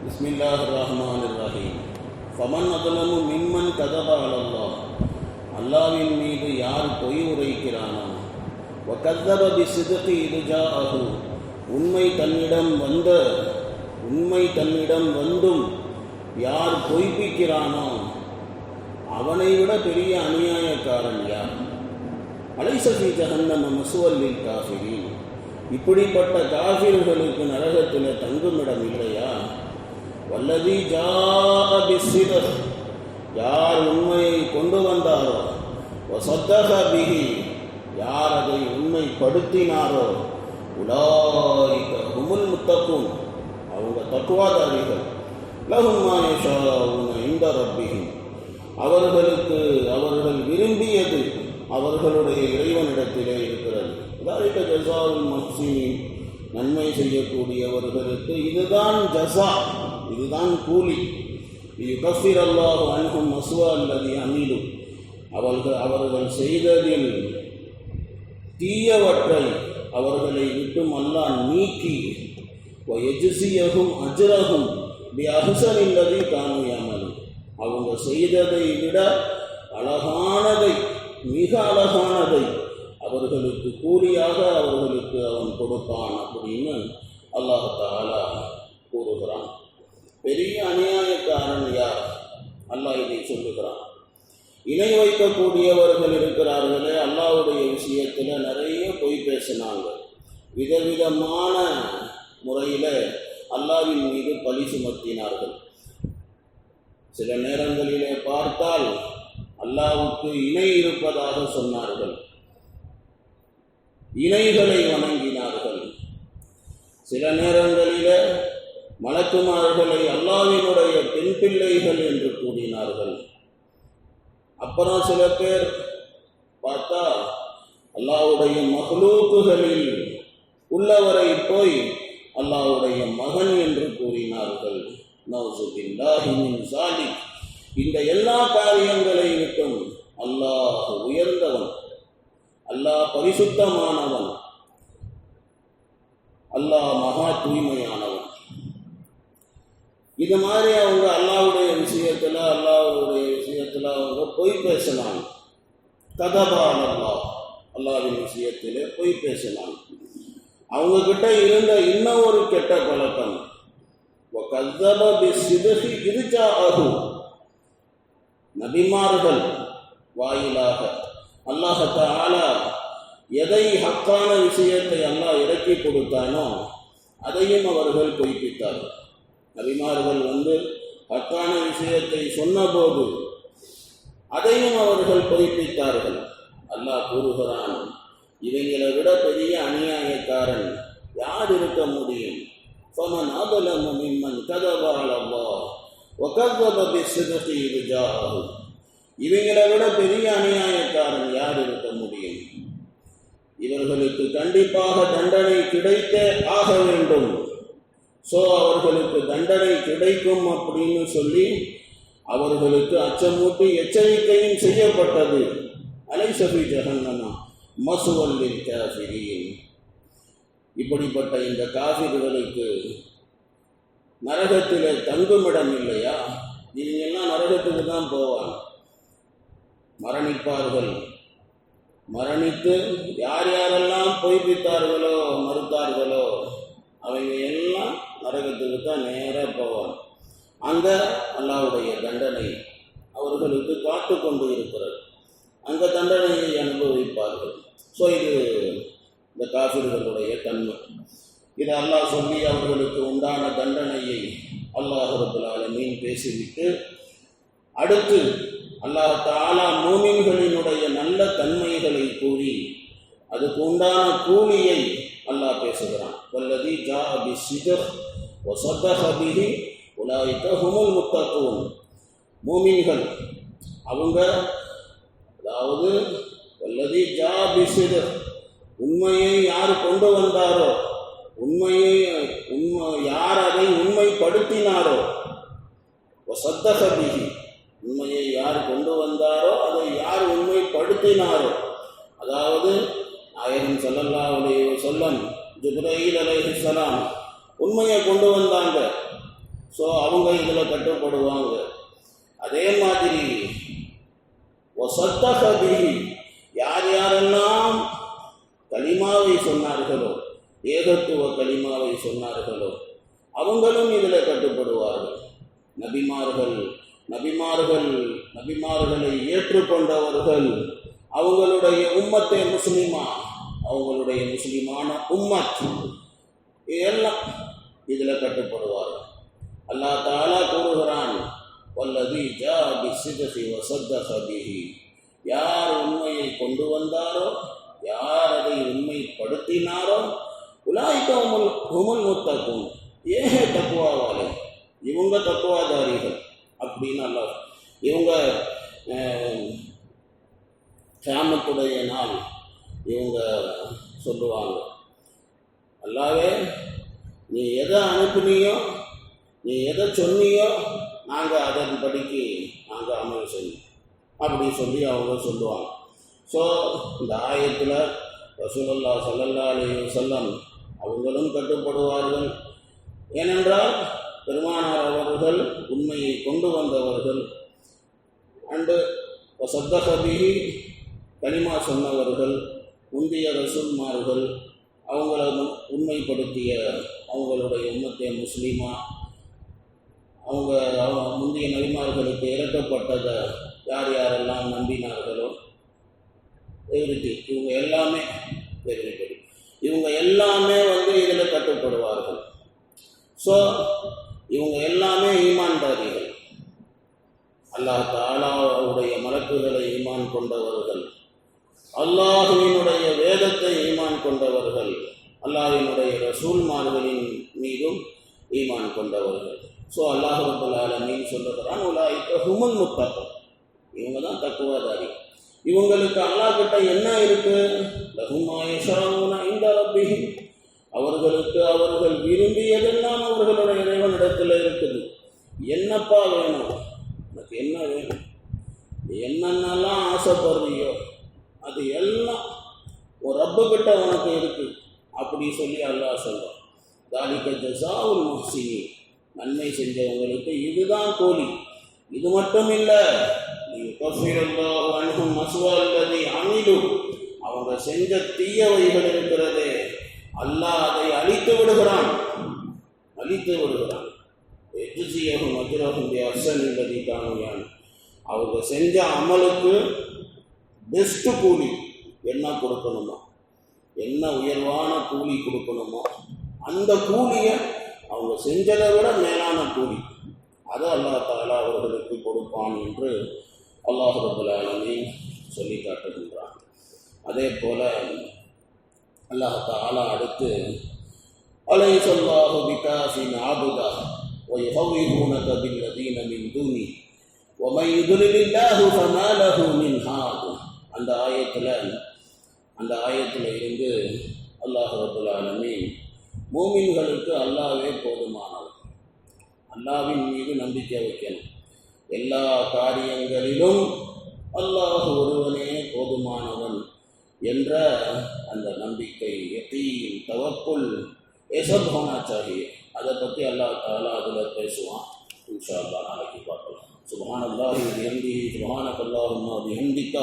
பிஸ்மில்லாஹிர் ரஹ்மானிர் ரஹீம். ஃபமன் அத்லமு மிம்மன் கதப அலல்லாஹ், அல்லாஹ்வின் மீது யார் பொய் உரைக்கிறானோ, வகத்தப பிஸ்ஸித்கி இத் ஜாஅஹு, உண்மை தன்னிடம் வந்தும் யார் பொய்ப்பிக்கிறானோ அவனை விட பெரிய அநியாயக்காரன் யார்? அலைஸ ஃபீ ஜஹன்னம மஸ்வல் லில் காஃபிரீன், இப்படிப்பட்ட காஃபிர்களுக்கு நரகத்தில் தங்குமிடம் இல்லையா? வல்லதி ஜாஅ பிஸ்ஸித்க், யார் உண்மையை கொண்டு வந்தாரோ, வஸத்தக பிஹி, யார் அதை உண்மைப்படுத்தினாரோ, உலாயிக ஹுமுல் முத்தகூன், அவங்க தக்வாதாரிகள். லஹும் மா யஷாஊன இன்த ரப்பிஹிம், அவர்கள் விரும்பியது அவர்களுடைய இறைவனிடத்திலே இருக்கிறது. ذَلِكَ جَزَاءُ الْمُحْسِنِينَ, நன்மை செய்யக்கூடியவர்களுக்கு இதுதான் ஜஸா, இதுதான் கூலி. யுகஃபிர அல்லாஹு அன்ஹும் அஸ்வா அல்லதி அமீலு, அவர்கள் செய்ததில் தீயவற்றை அவர்களை விட்டும் அல்லாஹ் நீக்கி, வயஜ்ஸியஹும் அஜ்ரஹும் பிஅஹ்ஸனி அல்லதி கானூ யஅமலூன், அவங்க செய்ததை விட அழகானதை, மிக அழகானதை அவர்களுக்கு கூலியாக அவர்களுக்கு அவன் கொடுப்பான் அப்படின்னு அல்லாஹ் தஆலா கூறுகிறான். பெரிய அநியாயக்காரன் யார்? அல்லாஹ் இதை சொல்லுகிறான். இணை வைக்கக்கூடியவர்கள் இருக்கிறார்களே, அல்லாஹ்வுடைய விஷயத்தில் நிறைய பொய் பேசினாங்க. விதவிதமான முறையில் அல்லாஹ்வின் மீது பழி சுமத்தினார்கள். சில நேரங்களிலே பார்த்தால் அல்லாஹ்வுக்கு இணை இருப்பதாக சொன்னார்கள், இணைகளை வணங்கினார்கள். சில நேரங்களிலே மலக்குமார்களை அல்லாஹ்வினுடைய பெண் பிள்ளைகள் என்று கூறினார்கள். அப்புறம் சில பேர் பார்த்தா அல்லாஹ்வுடைய மஹ்லூக்குகளில் உள்ளவரை போய் அல்லாஹ்வுடைய மகன் என்று கூறினார்கள். நௌஸு பில்லாஹி மின் ஸாலிக், இந்த எல்லா காரியங்களை விட்டும் அல்லாஹ் உயர்ந்தவன், அல்லாஹ் பரிசுத்தமானவன், அல்லாஹ் மகா தூய்மையானவன். இது மாதிரி அவங்க அல்லாஹ்வுடைய விஷயத்தில் அவங்க பொய் பேசினாங்க. கதபா அல்லாஹ், அல்லாஹ்வின் விஷயத்தில் பொய் பேசினாங்க. அவங்க கிட்ட இருந்த இன்னும் ஒரு கெட்ட பழக்கம், வகத்தப பிஸ்ஸித்கி இத் ஜாஅஹு, நபிமார்கள் வாயிலாக அல்லாஹ் தஆலா எதை ஹக்கான விஷயத்தை அல்லாஹ் இறக்கி கொடுத்தானோ அதையும் அவர்கள் பொய்ப்பித்தார்கள். நபிமார்கள் ஹக்கான விஷயத்தை சொன்னபோது அதையும் அவர்கள் பொய்ப்பித்தார்கள். அல்லாஹ் கூறுகிறான், இவங்களை விட பெரிய அநியாயக்காரன் யார் இருக்க முடியும்? ஃபமன் அத்லமு மிம்மன் கதப அலல்லாஹ் வகத்தப பிஸ்ஸித்கி இத் ஜாஅஹு, இவங்களை விட பெரிய அநியாயக்காரன் யார் இருக்க முடியும்? இவர்களுக்கு கண்டிப்பாக தண்டனை கிடைத்தே ஆக வேண்டும். அவர்களுக்கு தண்டனை கிடைக்கும் அப்படின்னு சொல்லி அவர்களுக்கு அச்சமூட்டி எச்சரிக்கையும் செய்யப்பட்டது. அலைஸ ஃபீ ஜஹன்னம மஸ்வல் லில் காஃபிரீன், இப்படிப்பட்ட இந்த காஃபிர்களுக்கு நரகத்திலே தங்குமிடம் இல்லையா? இவங்கெல்லாம் நரகத்துக்கு தான் போவாங்க, மரணிப்பார்கள். மரணித்து யார் யாரெல்லாம் பொய்ப்பித்தார்களோ மறுத்தார்களோ அவங்க எல்லாம் நரகத்துக்கு தான் நேராக போவாங்க. அங்கே அல்லாஹ்வுடைய தண்டனை அவர்களுக்கு காத்து கொண்டு இருக்கிறது, அந்த தண்டனையை அனுபவிப்பார்கள். இது இந்த காஃபிர்களுடைய தன்மை. இதை அல்லாஹ் சொல்லி அவர்களுக்கு உண்டான தண்டனையை அல்லாஹ் ரப்பல் ஆலமீன் பேசிவிட்டு அடுத்து அல்லாஹ் தஆலா மூமின்களினுடைய நல்ல தன்மைகளை கூறி அதுக்கு உண்டான கூலியை அல்லாஹ் பேசுகிறான். வல்லதி ஜாஅ பிஸ்ஸித்க் வஸத்தக பிஹி உலாயிக ஹுமுல் முத்தகூன், மூமின்கள் அவங்க, அதாவது வல்லதி ஜாஅ பிஸ்ஸித்க், உண்மையை யார் கொண்டு வந்தாரோ, யார் அதை உண்மைப்படுத்தினாரோ, வஸத்தக பிஹி, உண்மையை யார் கொண்டு வந்தாரோ அதை யார் உண்மைப்படுத்தினாரோ, அதாவது நாயகம் ஸல்லல்லாஹு அலைஹி வஸல்லம், ஜிப்ரீல் அலைஹிஸ்ஸலாம் உண்மையை கொண்டு வந்தாங்க. ஸோ அவங்க இதில் கட்டுப்படுவாங்க. அதே மாதிரி யார் யாரெல்லாம் கலிமாவை சொன்னார்களோ, ஏகத்துவ கலிமாவை சொன்னார்களோ, அவங்களும் இதில் கட்டுப்படுவார்கள். நபிமார்களை ஏற்றுக்கொண்டவர்கள், அவங்களுடைய உம்மத்தே முஸ்லிமா, அவங்களுடைய முஸ்லிமான உம்மத், இதெல்லாம் இதில் கட்டுப்படுவார்கள். அல்லாஹ் தஆலா கூறுகிறான், வல்லதி ஜா பிஸ்ஸித்கி வஸத்தக பிஹி, யார் உண்மையை கொண்டு வந்தாரோ, யார் அதை உண்மைப்படுத்தினாரோ, உலாயிக ஹுமுல் முத்தகூன், ஏஹே தக்வாவாலே, இவங்க தக்வாதாரிகள் அப்படின்னு அல்லாஹ். இவங்க கியாமத்துடைய நாள் இவங்க சொல்லுவாங்க, அல்லாஹ்வே நீ எதை அனுப்புனியோ, நீ எதை சொன்னியோ, நாங்கள் அதன்படிக்கு நாங்கள் அமல் செய்யும் அப்படி சொல்லி அவங்க சொல்லுவாங்க. ஸோ இந்த ஆயத்தில் ரசூலுல்லாஹ் ஸல்லல்லாஹு அலைஹி வஸல்லம் அவங்களும் கட்டுப்படுவார்கள். ஏனென்றால் பெருமானார் அவர்கள் உண்மையை கொண்டு வந்தவர்கள், அண்டு வஸத்தக பிஹி கலிமா சொன்னவர்கள், முந்திய ரசூல்மார்கள், அவங்கள உண்மைப்படுத்திய அவங்களுடைய உம்மத்தே முஸ்லீமா, அவங்க முந்தைய நபிமார்களுக்கு இறக்கப்பட்டதை யார் யாரெல்லாம் நம்பினார்களோ, இவங்க எல்லாமே இவங்க எல்லாமே இதில் கட்டுப்படுவார்கள். ஸோ இவங்க எல்லாமே ஈமான்தாரிகள், அல்லாஹ் தஆலாவுடைய மலக்குகளை ஈமான் கொண்டவர்கள், அல்லாஹ்வினுடைய வேதத்தை ஈமான் கொண்டவர்கள், அல்லாஹ்வினுடைய ரசூல்மார்களின் மீதும் ஈமான் கொண்டவர்கள். ஸோ அல்லாஹ் ரப்பல் ஆலமீன் சொல்லுகிறான், உலாயிக ஹுமுல் முத்தகூன், இவங்க தான் தக்குவாதாரி. இவங்களுக்கு அல்லாஹ் கிட்ட என்ன இருக்கு? லஹும் மா யஷாஊன இன்த ரப்பிஹிம், அவர்களுக்கு அவர்கள் விரும்பியதெல்லாம் அவர்களுடைய இறைவனிடத்தில் இருக்குது. என்னப்பா வேணும், எனக்கு என்ன வேணும், என்னென்னலாம் ஆசைப்படுறியோ அது எல்லாம் ஒரு ரப்பு கிட்ட உனக்கு இருக்கு அப்படி சொல்லி அல்லாஹ் சொல்றான். தாலிக ஜஸாஉல் முஹ்சினீன், நன்மை செஞ்சவங்களுக்கு இதுதான் கூலி. இது மட்டும் இல்லை, அவங்க செஞ்ச தீயவைகள் இருக்கிறதே, அல்லாஹ் அதை அழித்து விடுகிறான். அவங்க செஞ்ச அமலுக்கு பெஸ்ட் கூலி என்ன கொடுக்கணுமோ, என்ன உயர்வான கூலி கொடுக்கணுமோ, அந்த கூலியை அவங்க செஞ்சதை விட மேலான கூலி அதை அல்லாஹ் தஆலா அவர்களுக்கு கொடுப்பான் என்று அல்லாஹ் ரப்பல் ஆலமீன் சொல்லி காட்டுகின்றான். அதே போல அல்லாஹ் தஆலா அடுத்து, அலைஸல்லாஹு பிகாஃபின் அப்தா வ யுஹவ்விஃபூனக பில்லதீன மின் தூனி வ மன் யுத்லிலில்லாஹு ஃபமா லஹு மின் ஹாத், அந்த ஆயத்தில் இருந்து அல்லாஹ் ரப்பல் ஆலமீன் மூமின்களுக்கு அல்லாஹ்வே போதுமானவர், அல்லாஹ்வின் மீது நம்பிக்கை வைக்கணும், எல்லா காரியங்களிலும் அல்லாஹ் ஒருவனே போதுமானவன் என்ற அந்த நம்பிக்கை, யகீன், தவக்குல் ஏசப் ஹோனா சாஹியே. அதை பற்றி அல்லாஹ் தஆலா அதில் பேசுவான். இன்ஷா அல்லாஹ் நாளைக்கு பார்க்கலாம். சுப்ஹானல்லாஹி வ பிஹம்திஹி, சுப்ஹானக்கல்லாஹும்ம வ பிஹம்திக,